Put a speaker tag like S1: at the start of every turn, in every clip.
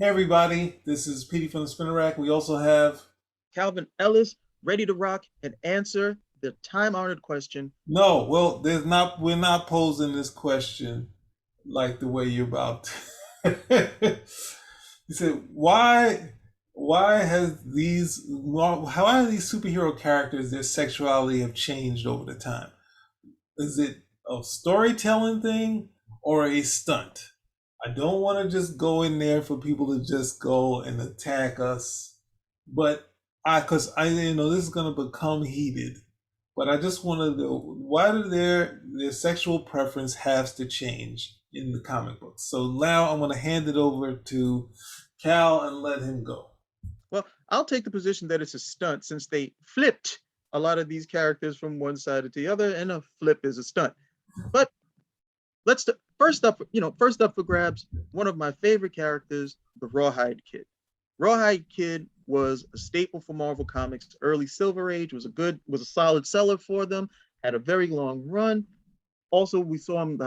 S1: everybody, this is Petey from the Spinner Rack. We also have
S2: Calvin Ellis, ready to rock and answer the time-honored question.
S1: no. Well, there's not. We're not posing this question like the way you're about. You said why? Why has these? How are these superhero characters? Their sexuality have changed over the time. Is it a storytelling thing or a stunt? I don't want to just go in there for people to just go and attack us, but because this is gonna become heated. But I just want to know why do their sexual preference has to change in the comic books. So now I'm gonna hand it over to Cal and let him go.
S2: Well, I'll take the position that it's a stunt since they flipped a lot of these characters from one side to the other, and a flip is a stunt. But first up for grabs, one of my favorite characters, the Rawhide Kid. Rawhide Kid was a staple for Marvel Comics. Early Silver Age was a solid seller for them. Had a very long run. Also, we saw him.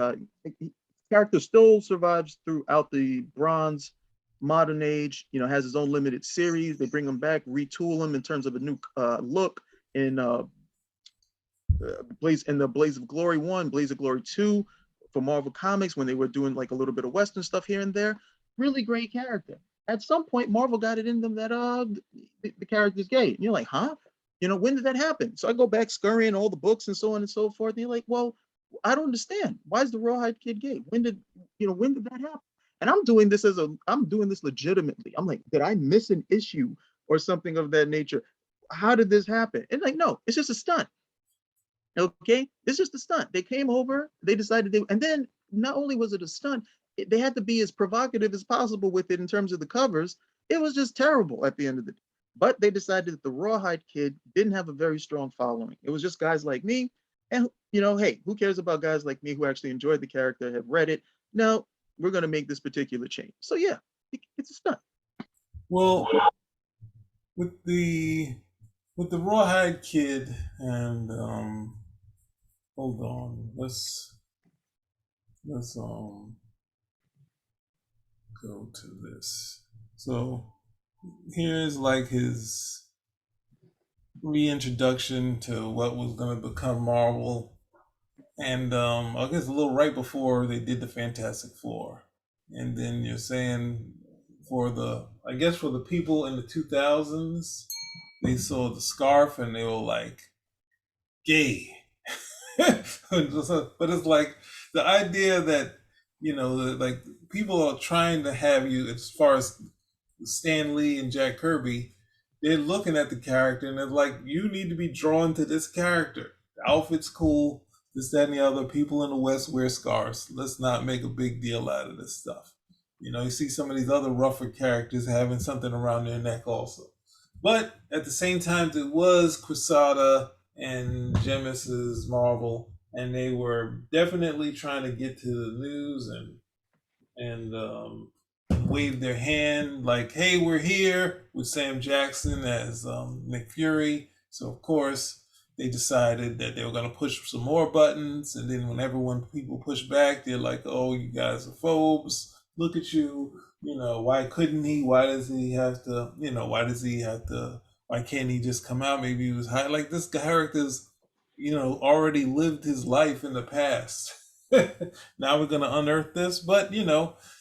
S2: Character still survives throughout the Bronze Modern Age. Has his own limited series. They bring him back, retool him in terms of a new look in Blaze of Glory 1, Blaze of Glory 2 for Marvel Comics when they were doing like a little bit of Western stuff here and there. Really great character. At some point, Marvel got it in them that the character's gay. And you're like, huh? When did that happen? So I go back scurrying all the books and so on and so forth. And you're like, well, I don't understand. Why is the Rawhide Kid gay? When did that happen? And I'm doing this legitimately. I'm like, did I miss an issue or something of that nature? How did this happen? And like, no, it's just a stunt. Okay, it's just a stunt. They came over, they decided and then not only was it a stunt, they had to be as provocative as possible with it in terms of the covers. It was just terrible at the end of the day. But they decided that the Rawhide Kid didn't have a very strong following. It was just guys like me, and hey, who cares about guys like me who actually enjoyed the character, have read it? No, we're going to make this particular change. So yeah, it's a stunt.
S1: Well, with the Rawhide Kid and hold on, let's go to this. So here's like his reintroduction to what was going to become Marvel, and I guess a little right before they did the Fantastic Four, and then you're saying for the people in the 2000s, they saw the scarf and they were like gay, but it's like the idea that like people are trying to have you as far as Stan Lee and Jack Kirby, they're looking at the character and they're like, you need to be drawn to this character. The outfit's cool, this, that, and the other. People in the West wear scarves. Let's not make a big deal out of this stuff. You see some of these other rougher characters having something around their neck also. But at the same time, it was Quesada and Jemis's Marvel, and they were definitely trying to get to the news and wave their hand like, "Hey, we're here," with Sam Jackson as Nick Fury. So of course they decided that they were going to push some more buttons, and then when people push back, they're like, "Oh, you guys are phobes. Look at you. Why couldn't he? Why does he have to? Why does he have to? Why can't he just come out? Maybe he was high. Like this character's, already lived his life in the past. Now we're gonna unearth this, but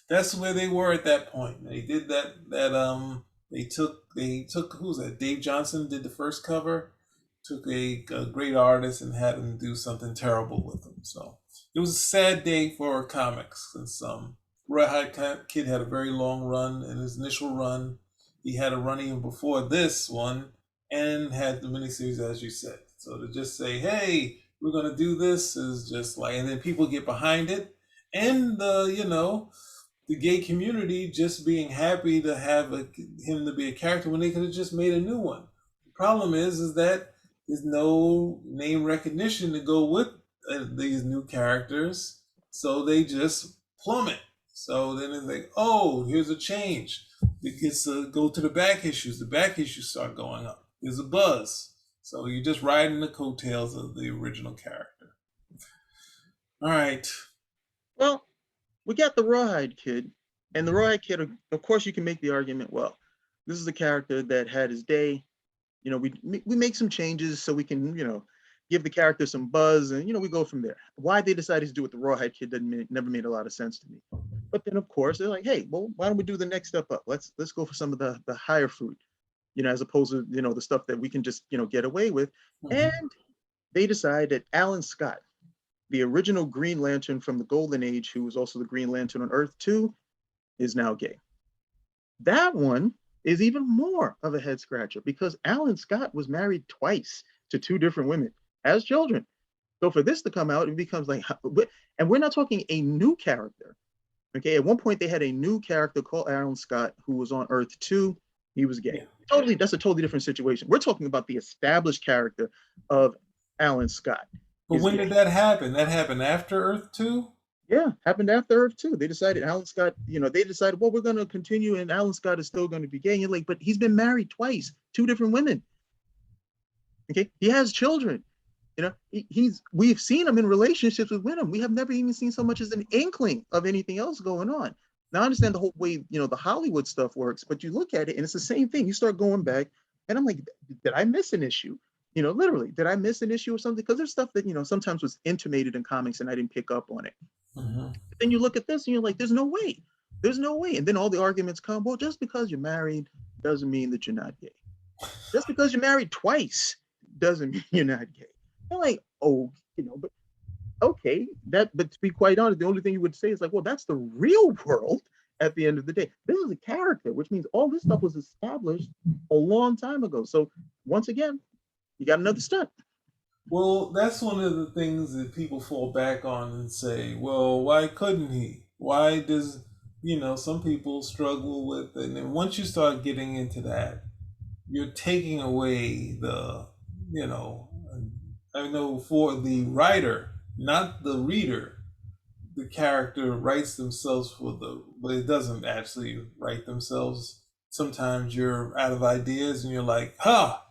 S1: that's where they were at that point. They did they took who's that? Dave Johnson did the first cover, took a great artist and had him do something terrible with them. So it was a sad day for comics since Red Kid had a very long run. In his initial run, he had a run even before this one and had the miniseries, as you said. So to just say, hey, we're going to do this is just like, and then people get behind it. And the gay community just being happy to have him to be a character when they could have just made a new one. The problem is that there's no name recognition to go with these new characters, so they just plummet. So then it's like, oh, here's a change. It gets to go to the back issues. The back issues start going up. There's a buzz. So you're just riding the coattails of the original character. All right.
S2: Well, we got the Rawhide Kid, And the Rawhide Kid, of course, you can make the argument, well, this is a character that had his day. We make some changes so we can, give the character some buzz, and we go from there. Why they decided to do it with the Rawhide Kid never made a lot of sense to me. But then, of course, they're like, hey, well, why don't we do the next step up? Let's go for some of the higher fruit, as opposed to the stuff that we can just get away with. And
S1: Mhm.
S2: they decide that Alan Scott, the original Green Lantern from the Golden Age, who was also the Green Lantern on Earth 2, is now gay. That one is even more of a head scratcher because Alan Scott was married twice to two different women as children. So for this to come out, it becomes like, and we're not talking a new character. Okay, at one point they had a new character called Alan Scott who was on Earth 2. He was gay.
S1: Yeah.
S2: Totally, that's a totally different situation. We're talking about the established character of Alan Scott
S1: But
S2: is
S1: when
S2: gay.
S1: did that happen? That happened after Earth 2?
S2: Yeah, happened after Earth too. They decided Alan Scott, they decided, well, we're going to continue, and Alan Scott is still going to be gay. And you're like, but he's been married twice, two different women. Okay, he has children. We've seen him in relationships with women. We have never even seen so much as an inkling of anything else going on. Now I understand the whole way the Hollywood stuff works, but you look at it and it's the same thing. You start going back, and I'm like, did I miss an issue? Literally, did I miss an issue or something? Because there's stuff that sometimes was intimated in comics and I didn't pick up on it.
S1: Mm-hmm.
S2: But then you look at this and you're like, there's no way. There's no way. And then all the arguments come, well, just because you're married doesn't mean that you're not gay. Just because you're married twice doesn't mean you're not gay. I'm like, oh, but okay. But to be quite honest, the only thing you would say is like, well, that's the real world at the end of the day. This is a character, which means all this stuff was established a long time ago. So once again, you got another stunt.
S1: Well, that's one of the things that people fall back on and say, well, why couldn't he? Why does, some people struggle with it. And then once you start getting into that, you're taking away you know, I know for the writer, not the reader, the character writes themselves but it doesn't actually write themselves. Sometimes you're out of ideas and you're like, ha,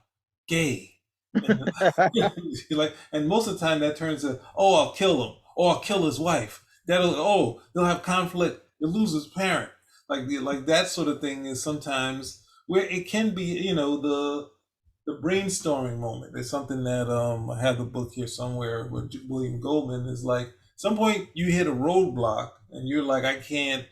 S1: gay. And you're like, and most of the time that turns to, oh, I'll kill him, or I'll kill his wife. They'll have conflict. He'll lose his parent. Like that sort of thing is sometimes where it can be, the brainstorming moment. It's something that I have the book here somewhere with William Goldman is like some point you hit a roadblock and you're like, I can't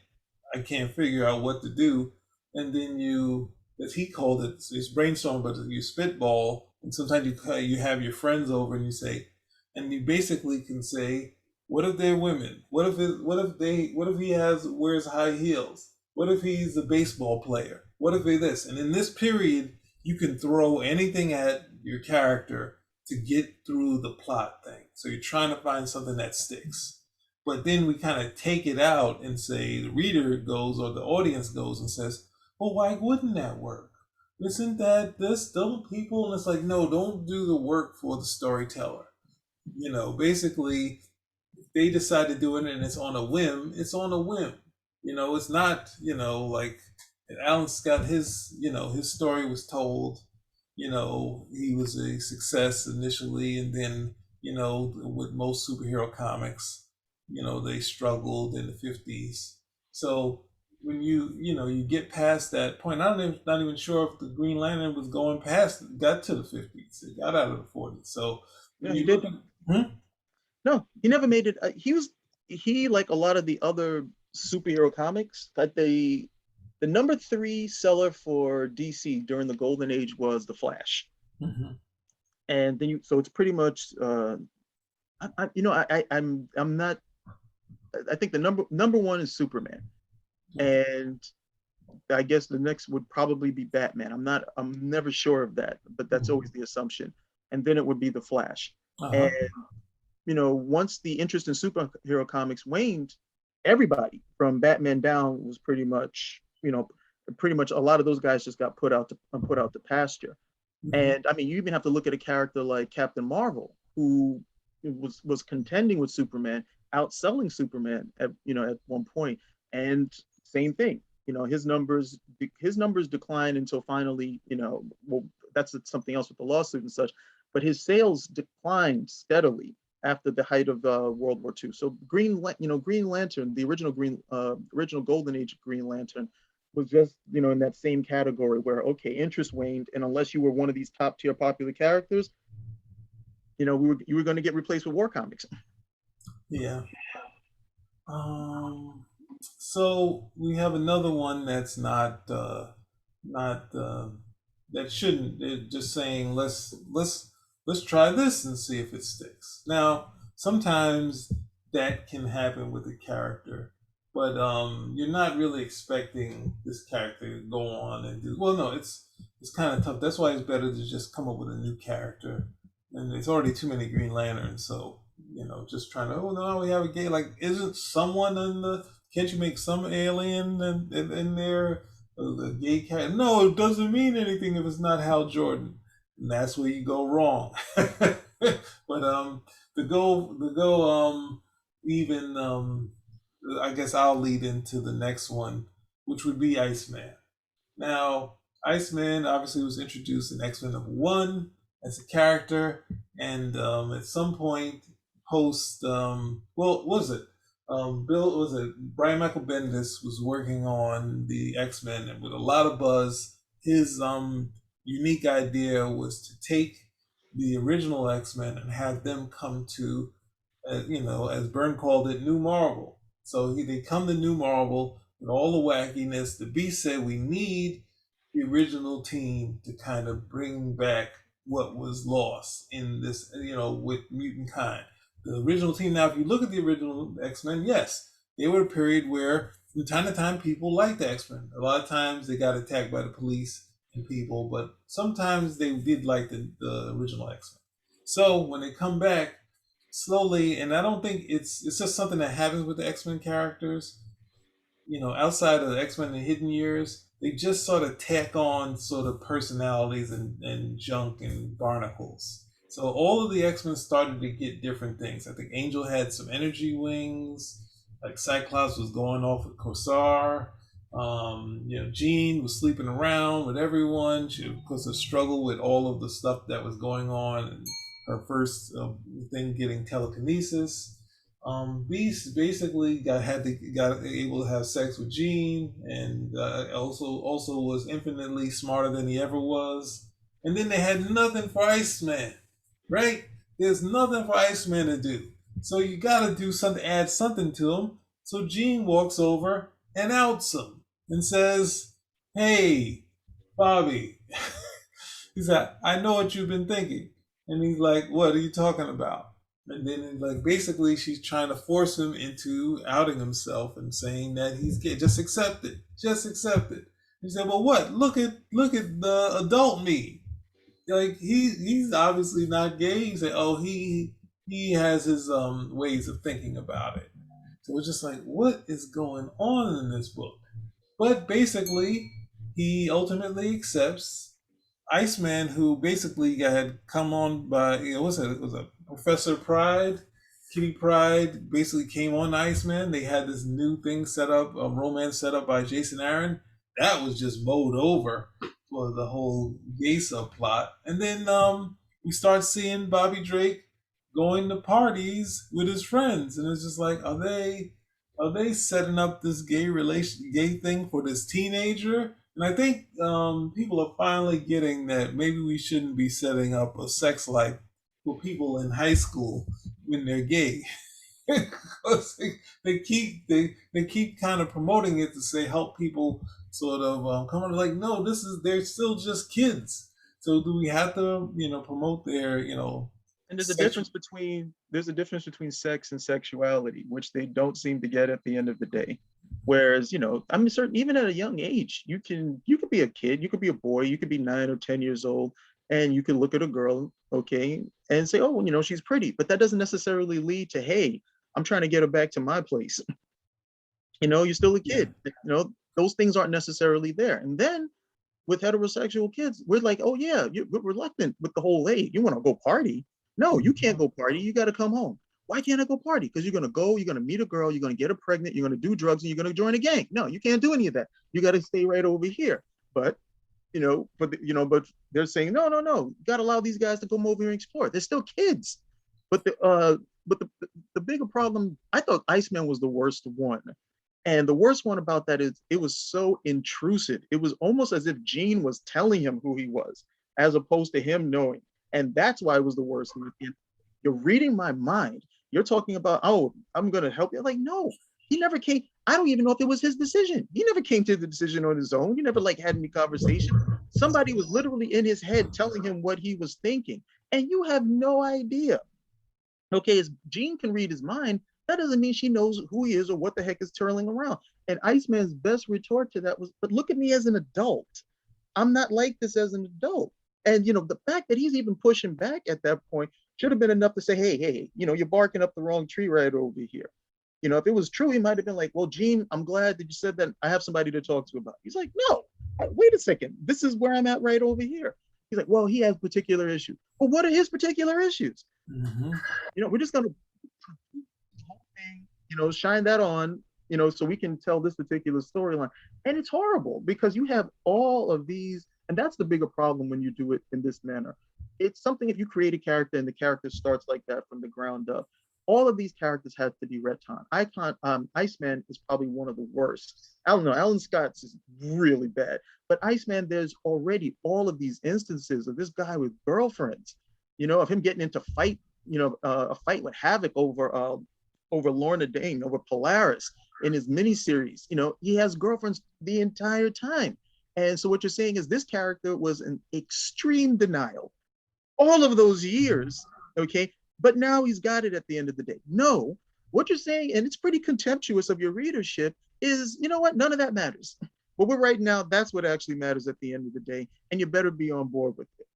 S1: figure out what to do, and then as he called it, it's brainstorm, but you spitball, and sometimes you have your friends over and you say, and you basically can say, what if they're women? What if he wears high heels? What if he's a baseball player? What if they this? And in this period, you can throw anything at your character to get through the plot thing. So you're trying to find something that sticks. But then we kind of take it out and say the reader goes or the audience goes and says, well, why wouldn't that work? Isn't that this? Don't people? And it's like, no, don't do the work for the storyteller. Basically, they decide to do it and it's on a whim, it's on a whim. It's not, like Alan Scott, his story was told, he was a success initially, and then, with most superhero comics, they struggled in the 50s. So when you get past that point, I'm not even sure if the Green Lantern was got to the 50s. It got out of the 40s. So when
S2: Yeah, he
S1: you look
S2: did.
S1: at, hmm?
S2: No, he never made it. He like a lot of the other superhero comics. Like the number three seller for DC during the Golden Age was the Flash,
S1: Hmm.
S2: and then so it's pretty much. I'm not. I think the number one is Superman, and I guess the next would probably be Batman. I'm never sure of that, but that's always the assumption. And then it would be the Flash. And
S1: Uh-huh.
S2: once the interest in superhero comics waned, everybody from Batman down was pretty much a lot of those guys just got put out to pasture.
S1: Hmm.
S2: And I mean, you even have to look at a character like Captain Marvel, who was contending with Superman, outselling Superman at one point. And same thing, his numbers declined until finally, well, that's something else with the lawsuit and such. But his sales declined steadily after the height of World War II. So Green Lantern, the original Golden Age Green Lantern, was just in that same category where okay, interest waned, and unless you were one of these top tier popular characters, you were going to get replaced with war comics.
S1: Yeah. Um, so we have another one that's not that shouldn't. They're just saying let's try this and see if it sticks. Now sometimes that can happen with a character, but you're not really expecting this character to go on and do well. No, it's kind of tough. That's why it's better to just come up with a new character. And there's already too many Green Lanterns, so just trying to, oh no, we have a gay. Like, isn't someone in the? Can't you make some alien in there? The gay cat? No, it doesn't mean anything if it's not Hal Jordan, and that's where you go wrong. But to go even I guess I'll lead into the next one, which would be Iceman. Now, Iceman obviously was introduced in X Men #1 as a character, and at some point, post well, what was it? Bill was it Brian Michael Bendis was working on the X Men, and with a lot of buzz, his unique idea was to take the original X Men and have them come to as Byrne called it, New Marvel. So they come to New Marvel with all the wackiness. The Beast said we need the original team to kind of bring back what was lost in this, with mutant kind. The original team. Now, if you look at the original X Men, yes, they were a period where from time to time people liked the X Men. A lot of times they got attacked by the police and people, but sometimes they did like the original X Men. So when they come back, slowly, and I don't think it's just something that happens with the X-Men characters. Outside of the X-Men in Hidden Years, they just sort of tack on sort of personalities and junk and barnacles. So all of the X-Men started to get different things. I think Angel had some energy wings, like Cyclops was going off with Corsair. Jean was sleeping around with everyone. She, of course, a struggle with all of the stuff that was going on, and her first thing getting telekinesis. Beast basically got able to have sex with Jean, and also was infinitely smarter than he ever was. And then they had nothing for Iceman, right? There's nothing for Iceman to do, so you got to do something, add something to him. So Jean walks over and outs him and says, "Hey, Bobby," he said, "I know what you've been thinking." And he's like, "What are you talking about?" And then, like, basically, she's trying to force him into outing himself and saying that he's gay. Just accept it. Just accept it. He said, "Well, what? Look at the adult me. Like he's obviously not gay." He said, "Oh, he has his ways of thinking about it." So it's just like, what is going on in this book? But basically, he ultimately accepts Iceman, who basically had come on by, what's it? It was a Professor Pride, Kitty Pride, basically came on Iceman. They had this new thing set up, a romance set up by Jason Aaron. That was just mowed over for the whole gay subplot. And then we start seeing Bobby Drake going to parties with his friends, and it's just like, are they setting up this gay thing for this teenager? And I think people are finally getting that maybe we shouldn't be setting up a sex life for people in high school when they're gay. Because they keep kind of promoting it to say help people sort of come on, like, no, they're still just kids. So do we have to promote their
S2: And
S1: sexual?
S2: there's a difference between sex and sexuality, which they don't seem to get at the end of the day. Whereas, I'm certain even at a young age, you could be a kid, you could be a boy, you could be 9 or 10 years old, and you could look at a girl, okay, and say, oh, well, she's pretty, but that doesn't necessarily lead to, hey, I'm trying to get her back to my place. You're still a
S1: Yeah.
S2: kid. Those things aren't necessarily there. And then with heterosexual kids, we're like, oh yeah, we're reluctant with the whole, hey, you want to go party? No, you can't go party. You got to come home. Why can't I go party? Because you're going to meet a girl, you're going to get her pregnant, you're going to do drugs, and you're going to join a gang. No, you can't do any of that. You got to stay right over here. But but they're saying no, no, no. You got to allow these guys to come over here and explore. They're still kids. But but the bigger problem, I thought Iceman was the worst one. And the worst one about that is it was so intrusive. It was almost as if Gene was telling him who he was, as opposed to him knowing. And that's why it was the worst. You're reading my mind. You're talking about, oh, I'm going to help you. Like, no, he never came. I don't even know if it was his decision. He never came to the decision on his own. He never like had any conversation. Somebody was literally in his head telling him what he was thinking. And you have no idea. Okay, as Jean can read his mind, that doesn't mean she knows who he is or what the heck is twirling around. And Iceman's best retort to that was, but look at me as an adult. I'm not like this as an adult. And the fact that he's even pushing back at that point should have been enough to say, hey, you're barking up the wrong tree right over here. If it was true, he might have been like, well, Gene, I'm glad that you said that. I have somebody to talk to about it. He's like, no, wait a second. This is where I'm at right over here. He's like, well, he has particular issues. Well, what are his particular issues?
S1: Mm-hmm.
S2: We're just going to shine that on, so we can tell this particular storyline. And it's horrible because you have all of these, and that's the bigger problem when you do it in this manner. It's something if you create a character and the character starts like that from the ground up, all of these characters have to be retconned. Iceman is probably one of the worst. I don't know, Alan Scott's is really bad. But Iceman, there's already all of these instances of this guy with girlfriends, of him getting into a fight with Havoc over Lorna Dane, over Polaris in his miniseries. He has girlfriends the entire time. And so what you're saying is this character was in extreme denial all of those years, okay? But now he's got it at the end of the day. No, what you're saying, and it's pretty contemptuous of your readership, is, you know what, none of that matters. But we're right now, that's what actually matters at the end of the day, and you better be on board with it,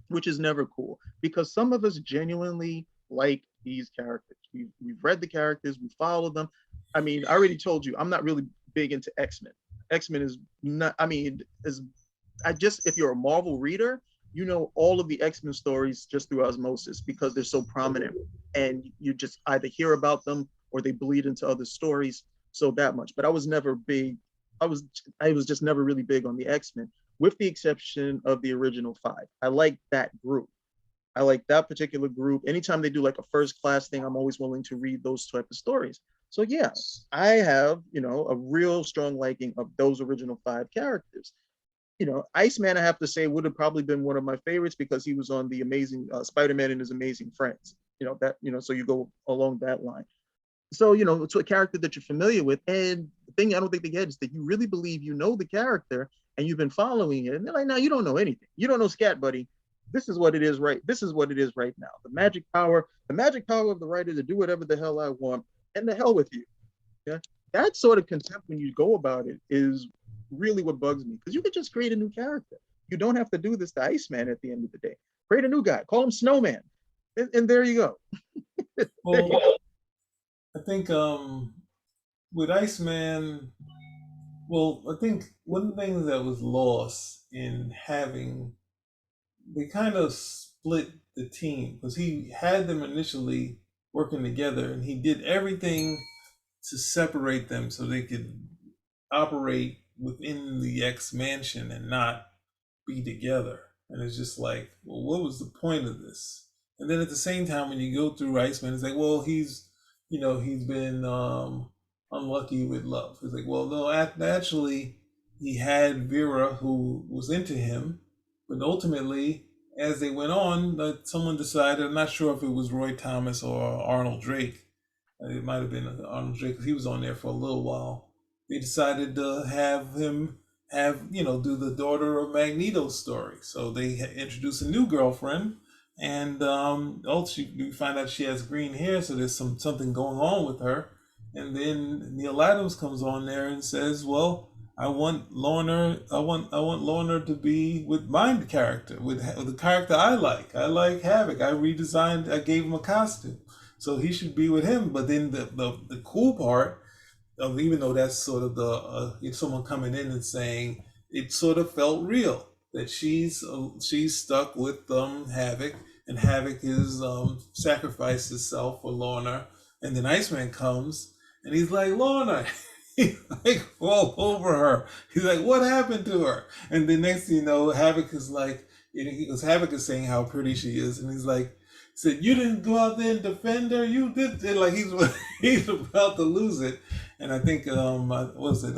S2: which is never cool, because some of us genuinely like these characters. We've read the characters, we follow them. I mean, I already told you, I'm not really big into X-Men. X-Men is not, if you're a Marvel reader, you know all of the X-Men stories just through osmosis because they're so prominent, and you just either hear about them or they bleed into other stories. So that much. But I was never big. I was just never really big on the X-Men, with the exception of the original 5. I like that group. I like that particular group. Anytime they do like a first class thing, I'm always willing to read those type of stories. So yeah, I have, a real strong liking of those original 5 characters. Iceman, I have to say, would have probably been one of my favorites because he was on the Amazing Spider-Man and His Amazing Friends. So you go along that line. So, it's a character that you're familiar with. And the thing I don't think they get is that you really believe you know the character and you've been following it. And they're like, no, you don't know anything. You don't know scat, buddy. This is what it is, right? This is what it is right now. The magic power of the writer to do whatever the hell I want, and the hell with you. Yeah. That sort of contempt when you go about it is really what bugs me, because you could just create a new character. You don't have to do this to Iceman at the end of the day. Create a new guy, call him Snowman, and there you go.
S1: Well, I think with Iceman, well, I think one of the things that was lost in having, they kind of split the team because he had them initially working together and he did everything to separate them so they could operate within the X mansion and not be together. And it's just like, well, what was the point of this? And then at the same time, when you go through Iceman, it's like, well, he's been unlucky with love. It's like, well, no, actually, he had Vera who was into him, but ultimately, as they went on, someone decided. I'm not sure if it was Roy Thomas or Arnold Drake. It might have been Arnold Drake because he was on there for a little while. They decided to have him do the daughter of Magneto story. So they introduce a new girlfriend, and we find out she has green hair, so there's something going on with her. And then Neil Adams comes on there and says, "Well, I want Lorna to be with my character, with the character I like. I like Havoc. I gave him a costume, so he should be with him." But then the cool part, even though that's sort of someone coming in and saying it sort of felt real that she's stuck with Havoc, and Havoc is sacrificed himself for Lorna, and then Iceman comes and he's like, Lorna. He's like all over her. He's like, what happened to her? And the next thing you know, Havoc is like, because Havoc is saying how pretty she is, and he's like, said, "You didn't go out there and defend her. You did." Like he's he's about to lose it. And I think what was it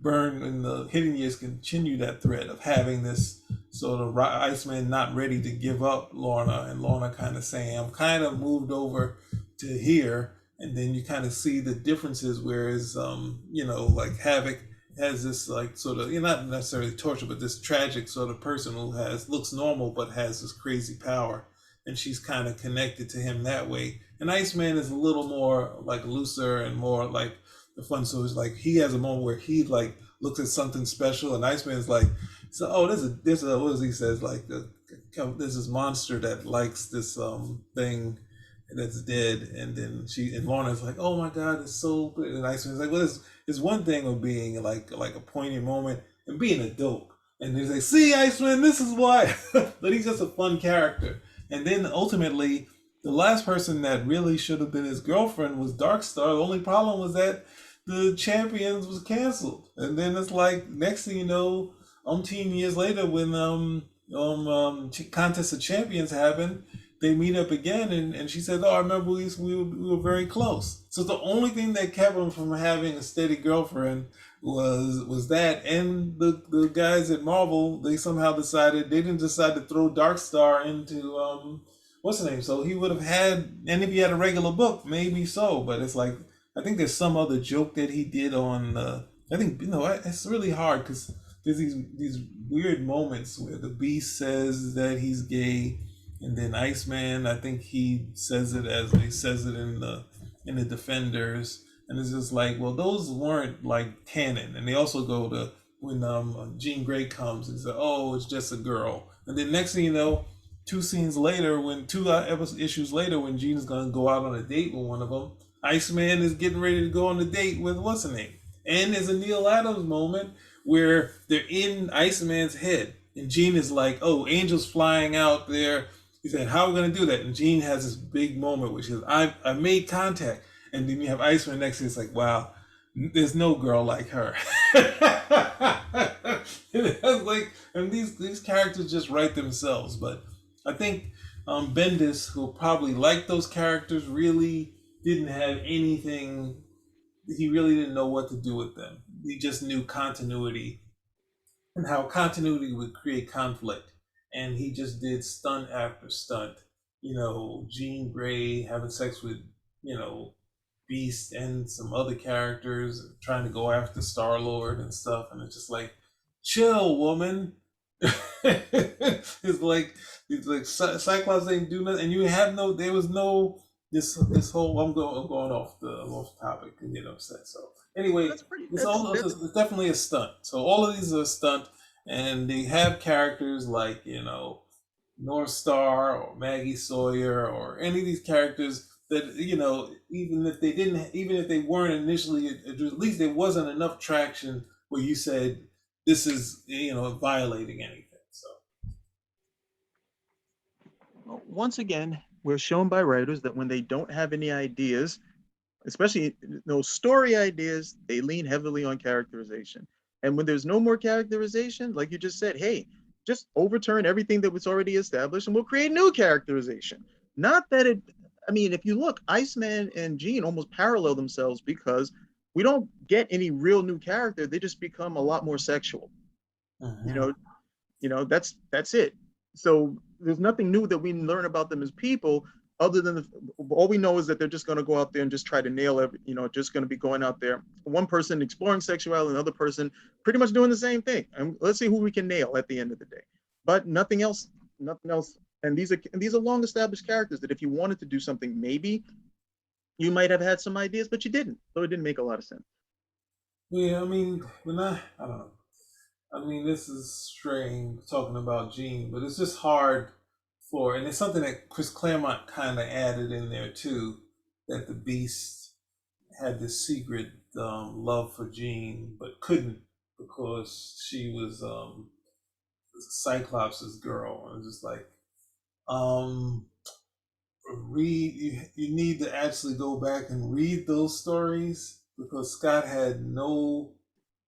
S1: Byrne in the Hidden Years continue that thread of having this sort of Iceman not ready to give up Lorna, and Lorna kind of saying, "I'm kind of moved over to here." And then you kind of see the differences, whereas like Havoc has this like sort of, not necessarily torture, but this tragic sort of person who has looks normal but has this crazy power, and she's kind of connected to him that way. And Iceman is a little more like looser and more like the fun. So it's like he has a moment where he like looks at something special, and Iceman's like, so oh, there's a what does he says like there's this monster that likes this thing that's dead, and then and Lorna's like, oh my god, it's so good. And Iceman's like, well, it's one thing of being like a poignant moment and being a dope. And he's like, see, Iceman, this is why. But he's just a fun character. And then ultimately, the last person that really should have been his girlfriend was Darkstar. The only problem was that the Champions was canceled. And then it's like next thing you know, umpteen years later, when Contest of Champions happened, they meet up again, and she said, "Oh, I remember we were very close." So the only thing that kept him from having a steady girlfriend was that, and the guys at Marvel, they somehow decided they didn't decide to throw Darkstar into what's the name. So he would have had, and if he had a regular book, maybe so. But it's like I think there's some other joke that he did on. I think it's really hard because there's these weird moments where the Beast says that he's gay, and then Iceman, I think he says it as he says it in the Defenders, and it's just like, well, those weren't like canon. And they also go to when Jean Grey comes and says, oh, it's just a girl, and then next thing you know, two scenes later, when issues later, when Jean is gonna go out on a date with one of them, Iceman is getting ready to go on a date with what's her name, and there's a Neil Adams moment where they're in Iceman's head, and Jean is like, "Oh, Angel's flying out there." He said, "How are we gonna do that?" And Jean has this big moment where she says, "I made contact," and then you have Iceman next to you. It's like, wow, there's no girl like her. Like, and these characters just write themselves. But I think Bendis, who probably liked those characters, really didn't have anything. He really didn't know what to do with them. He just knew continuity and how continuity would create conflict. And he just did stunt after stunt. Jean Grey having sex with, you know, Beast and some other characters, trying to go after Star Lord and stuff. And it's just like, chill, woman. it's like Cyclops ain't do nothing, and you have no. There was no this whole. I'm going off topic and get upset. So anyway,
S2: That's pretty.
S1: it's definitely a stunt. So all of these are a stunt, and they have characters like North Star or Maggie Sawyer or any of these characters that even if they weren't initially, at least there wasn't enough traction where you said this is violating anything. So
S2: Once again, we're shown by writers that when they don't have any ideas, especially those story ideas, they lean heavily on characterization. And when there's no more characterization, like you just said, hey, just overturn everything that was already established and we'll create new characterization. Not that it, I mean, if you look, Iceman and Jean almost parallel themselves because we don't get any real new character. They just become a lot more sexual. You
S1: uh-huh.
S2: know, that's it. So there's nothing new that we learn about them as people other than all we know is that they're just going to go out there and just try to nail every, just going to be going out there, one person exploring sexuality, another person pretty much doing the same thing, and let's see who we can nail at the end of the day. But nothing else. And these are long established characters that if you wanted to do something, maybe you might have had some ideas, but you didn't, so it didn't make a lot of sense.
S1: Yeah, I mean, I don't know. I mean, this is straying talking about Gene, but it's just hard and it's something that Chris Claremont kind of added in there too, that the Beast had this secret love for Jean, but couldn't because she was Cyclops' girl. And just like, um, you need to actually go back and read those stories because Scott had no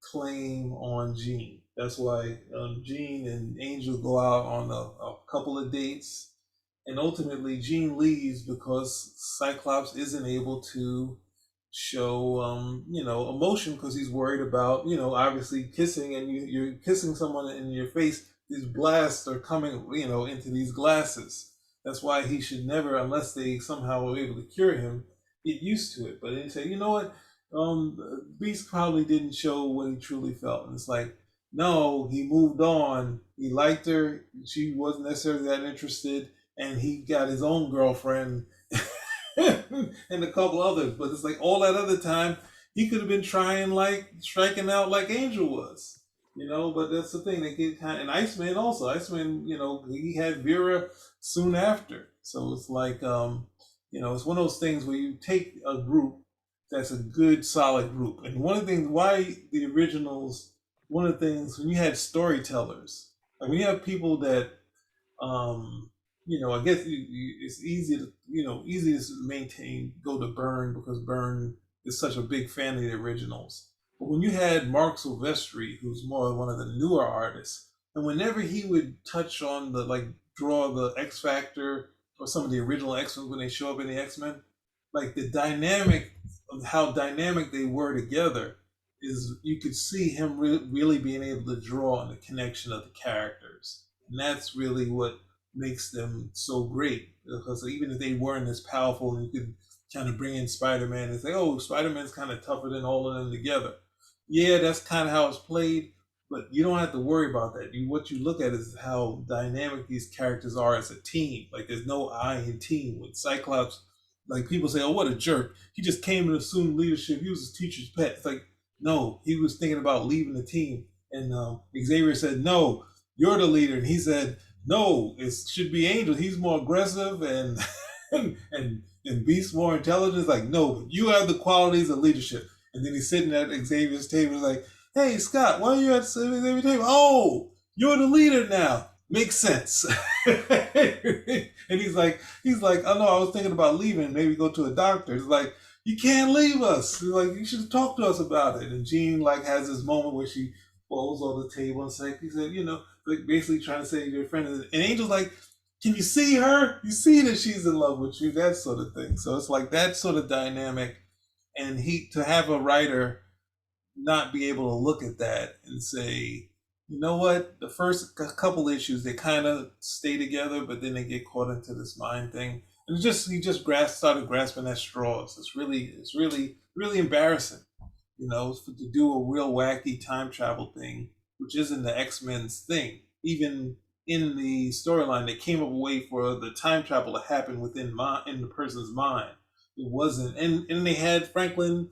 S1: claim on Jean. That's why Jean and Angel go out on a couple of dates, and ultimately Jean leaves because Cyclops isn't able to show emotion because he's worried about obviously kissing, and you're kissing someone in your face, these blasts are coming into these glasses. That's why he should never, unless they somehow were able to cure him, get used to it. But they say, you know what, Beast probably didn't show what he truly felt. And it's like, no, he moved on, he liked her, she wasn't necessarily that interested, and he got his own girlfriend and a couple others. But it's like all that other time, he could have been trying, like striking out like Angel was, But that's the thing. They get kind of, and Iceman also. Iceman, he had Vera soon after. So it's like, it's one of those things where you take a group that's a good, solid group. And one of the things why the originals, one of the things when you had storytellers, like when you have people that um, I guess it's easy to easy to maintain go to Byrne because Byrne is such a big fan of the originals. But when you had Mark Silvestri, who's more one of the newer artists, and whenever he would touch on the like draw the X Factor or some of the original X Men when they show up in the X Men, like the dynamic of how dynamic they were together is you could see him really being able to draw on the connection of the characters, and that's really what makes them so great. Because even if they weren't as powerful, and you could kind of bring in Spider-Man and say, "Oh, Spider-Man's kind of tougher than all of them together." Yeah, that's kind of how it's played, but you don't have to worry about that. What you look at is how dynamic these characters are as a team. Like there's no I in team. With Cyclops, like people say, "Oh, what a jerk! He just came and assumed leadership. He was his teacher's pet." It's like, no, he was thinking about leaving the team. And Xavier said, "No, you're the leader," and he said, "No, it should be Angel. He's more aggressive and and Beast more intelligent." It's like, no, you have the qualities of leadership. And then he's sitting at Xavier's table. He's like, "Hey Scott, why are you at Xavier's table?" "Oh, you're the leader now. Makes sense." And he's like, "Oh no, I was thinking about leaving. Maybe go to a doctor." It's like, "You can't leave us. He's like, you should talk to us about it." And Jean like has this moment where she falls on the table and he said, like basically trying to say your friend. And Angel's like, "Can you see her? You see that she's in love with you," that sort of thing. So it's like that sort of dynamic, and he to have a writer not be able to look at that and say, you know what, the first couple issues they kind of stay together, but then they get caught into this mind thing, and he just started grasping at straws. It's really embarrassing, to do a real wacky time travel thing, which isn't the X Men's thing. Even in the storyline, they came up with a way for the time travel to happen in the person's mind. It wasn't, and they had Franklin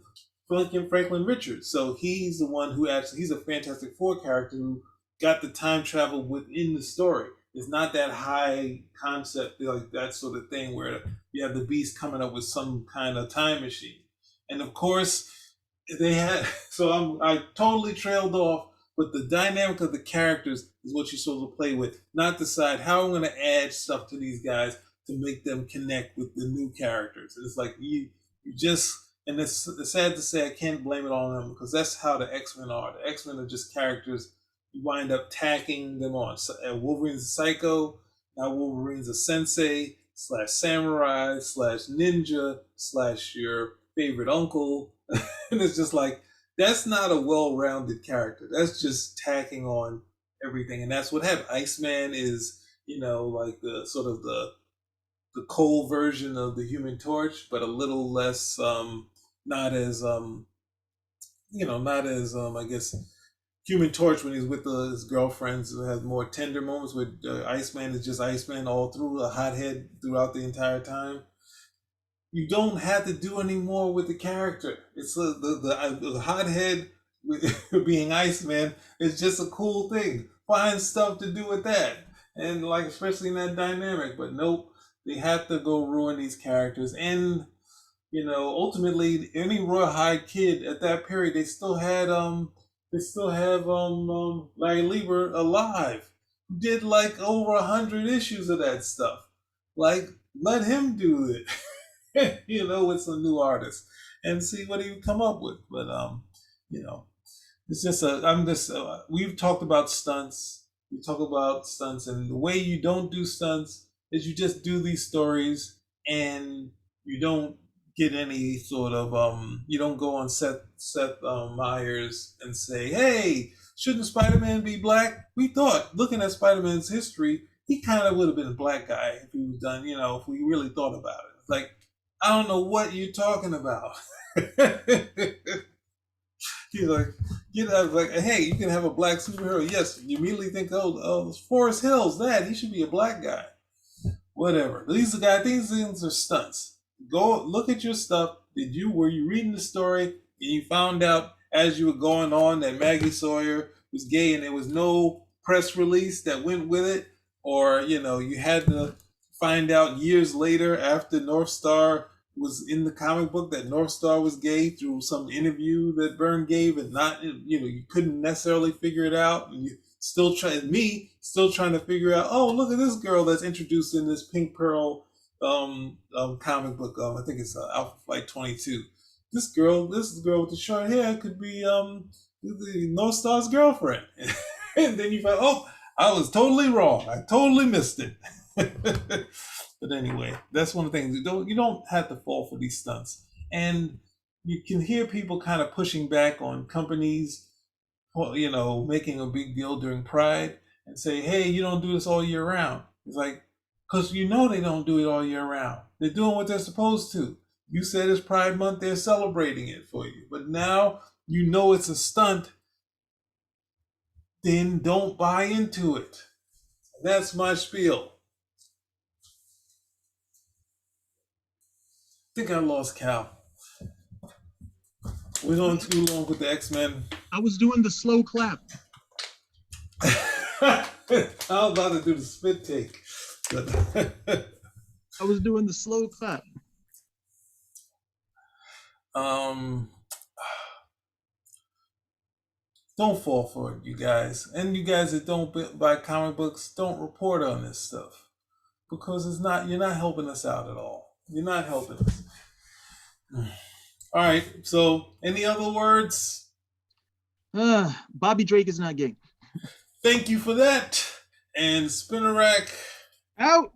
S1: Richards. So he's the one who actually he's a Fantastic Four character who got the time travel within the story. It's not that high concept like that sort of thing where you have the Beast coming up with some kind of time machine. And of course, they had I totally trailed off, but the dynamic of the characters is what you're supposed to play with, not decide how I'm going to add stuff to these guys to make them connect with the new characters. And it's like you just, and it's sad to say I can't blame it on them because that's how the X-Men are. The X-Men are just characters you wind up tacking them on. So, Wolverine's a psycho, now Wolverine's a sensei slash samurai slash ninja slash your favorite uncle. And it's just like, that's not a well-rounded character. That's just tacking on everything. And that's what happened. Iceman is, like the sort of the cold version of the Human Torch, but a little less, not as, not as, I guess, Human Torch when he's with his girlfriends who has more tender moments. With Iceman is just Iceman all through, a hothead throughout the entire time. You don't have to do any more with the character. It's the hothead being Iceman is just a cool thing. Find stuff to do with that, and like especially in that dynamic. But nope, they have to go ruin these characters. And ultimately, any rawhide kid at that period, they still have Larry Lieber alive, who did like over 100 issues of that stuff. Like, let him do it. With some new artists and see what he would come up with. But you know, it's just I'm just we've talked about stunts. We talk about stunts and the way you don't do stunts. is you just do these stories and you don't get any sort of you don't go on Seth Meyers and say, hey, shouldn't Spider-Man be black? We thought, looking at Spider-Man's history, he kind of would have been a black guy if he was done, if we really thought about it. It's like, I don't know what you're talking about. He's like, like, hey, you can have a black superhero. Yes, you immediately think, oh, Forrest Hill's that. He should be a black guy. Whatever. These things are stunts. Go look at your stuff. Were you reading the story and you found out as you were going on that Maggie Sawyer was gay and there was no press release that went with it? Or, you had to find out years later after North Star was in the comic book that North Star was gay through some interview that Byrne gave, and not, you couldn't necessarily figure it out, and you still trying to figure out, oh, look at this girl that's introduced in this Pink Pearl comic book. I think it's Alpha Flight 22. This girl with the short hair could be North Star's girlfriend. And then you find, oh, I was totally wrong. I totally missed it. But anyway, that's one of the things. You don't have to fall for these stunts. And you can hear people kind of pushing back on companies, making a big deal during Pride and say, hey, you don't do this all year round. It's like, because they don't do it all year round. They're doing what they're supposed to. You said it's Pride Month, they're celebrating it for you. But now it's a stunt, then don't buy into it. That's my spiel. I think I lost Cal. We're on too long with the X-Men.
S2: I was doing the slow clap.
S1: I was about to do the spit take.
S2: I was doing the slow clap.
S1: Don't fall for it, you guys. And you guys that don't buy comic books, don't report on this stuff. Because you're not helping us out at all. You're not helping us. All right, so any other words?
S2: Bobby Drake is not gay.
S1: Thank you for that. And Spinnerack
S2: Out.